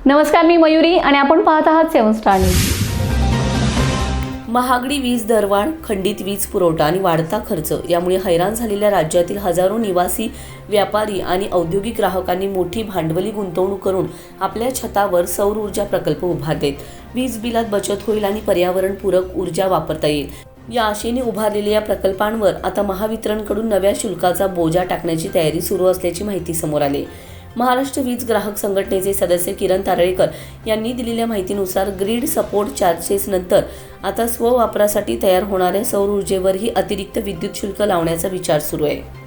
नमस्कार, मी मयुरी आणि आपण पाहत आहात 7 स्टार न्यूज. महागडी वीज दरवाढ, खंडित वीज पुरवठा आणि वाढता खर्च यामुळे हैराण झालेल्या राज्यातील हजारो निवासी, व्यापारी आणि औद्योगिक ग्राहकांनी मोठी भांडवली गुंतवणूक करून आपल्या छतावर सौर ऊर्जा प्रकल्प उभारलेत. वीज बिलात बचत होईल आणि पर्यावरणपूरक ऊर्जा वापरता येईल या आशेने उभारलेल्या या प्रकल्पांवर आता महावितरणकडून नव्या शुल्काचा बोजा टाकण्याची तयारी सुरू असल्याची माहिती समोर आली. महाराष्ट्र वीज ग्राहक संघटनेचे सदस्य किरण तारळेकर यांनी दिलेल्या माहितीनुसार ग्रीड सपोर्ट चार्जेस नंतर आता स्ववापरासाठी तयार होणाऱ्या सौर ऊर्जेवरही अतिरिक्त विद्युत शुल्क लावण्याचा विचार सुरू आहे.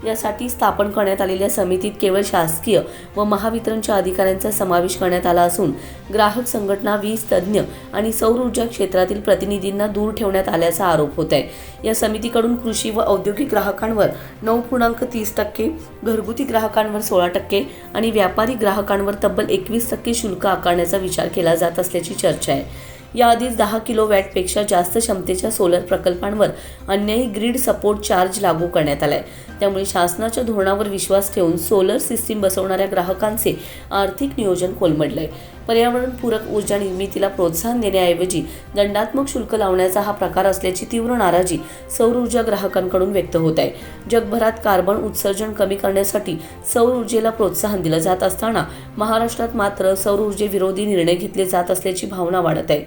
यासाठी स्थापन करण्यात आलेल्या समितीत केवळ शासकीय व महावितरणच्या अधिकाऱ्यांचा समावेश करण्यात आला असून ग्राहक संघटना, वीज तज्ज्ञ आणि सौर ऊर्जा क्षेत्रातील प्रतिनिधींना दूर ठेवण्यात आल्याचा आरोप होत आहे. या समितीकडून कृषी व औद्योगिक ग्राहकांवर 9.30%, घरगुती ग्राहकांवर 16% आणि व्यापारी ग्राहकांवर तब्बल 21% शुल्क आकारण्याचा विचार केला जात असल्याची चर्चा आहे. याआधीच 10 किलोवॅटपेक्षा जास्त क्षमतेच्या सोलर प्रकल्पांवर अन्यही ग्रीड सपोर्ट चार्ज लागू करण्यात आलाय. त्यामुळे शासनाच्या धोरणावर विश्वास ठेवून सोलर सिस्टीम बसवणाऱ्या ग्राहकांचे आर्थिक नियोजन कोलमडलंय. पर्यावरणपूरक ऊर्जा निर्मितीला प्रोत्साहन देण्याऐवजी दंडात्मक शुल्क लावण्याचा हा प्रकार असल्याची तीव्र नाराजी सौर ऊर्जा ग्राहकांकडून व्यक्त होत आहे. जगभरात कार्बन उत्सर्जन कमी करण्यासाठी सौर ऊर्जेला प्रोत्साहन दिलं जात असताना महाराष्ट्रात मात्र सौर ऊर्जेविरोधी निर्णय घेतले जात असल्याची भावना वाढत आहे.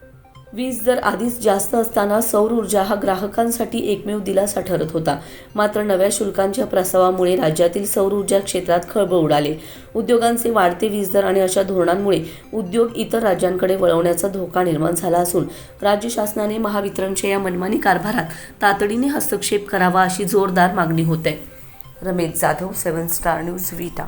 वीज दर आधीच जास्त असताना सौर ऊर्जा हा ग्राहकांसाठी एकमेव दिलासा ठरत होता. मात्र नव्या शुल्कांच्या प्रस्तावामुळे राज्यातील सौर ऊर्जा क्षेत्रात खळबळ उडाली. उद्योगांचे वाढते वीज दर आणि अशा धोरणांमुळे उद्योग इतर राज्यांकडे वळवण्याचा धोका निर्माण झाला असून राज्य शासनाने महावितरणच्या या मनमानी कारभारात तातडीने हस्तक्षेप करावा अशी जोरदार मागणी होत आहे. रमेश जाधव, 7 स्टार न्यूज, विटा.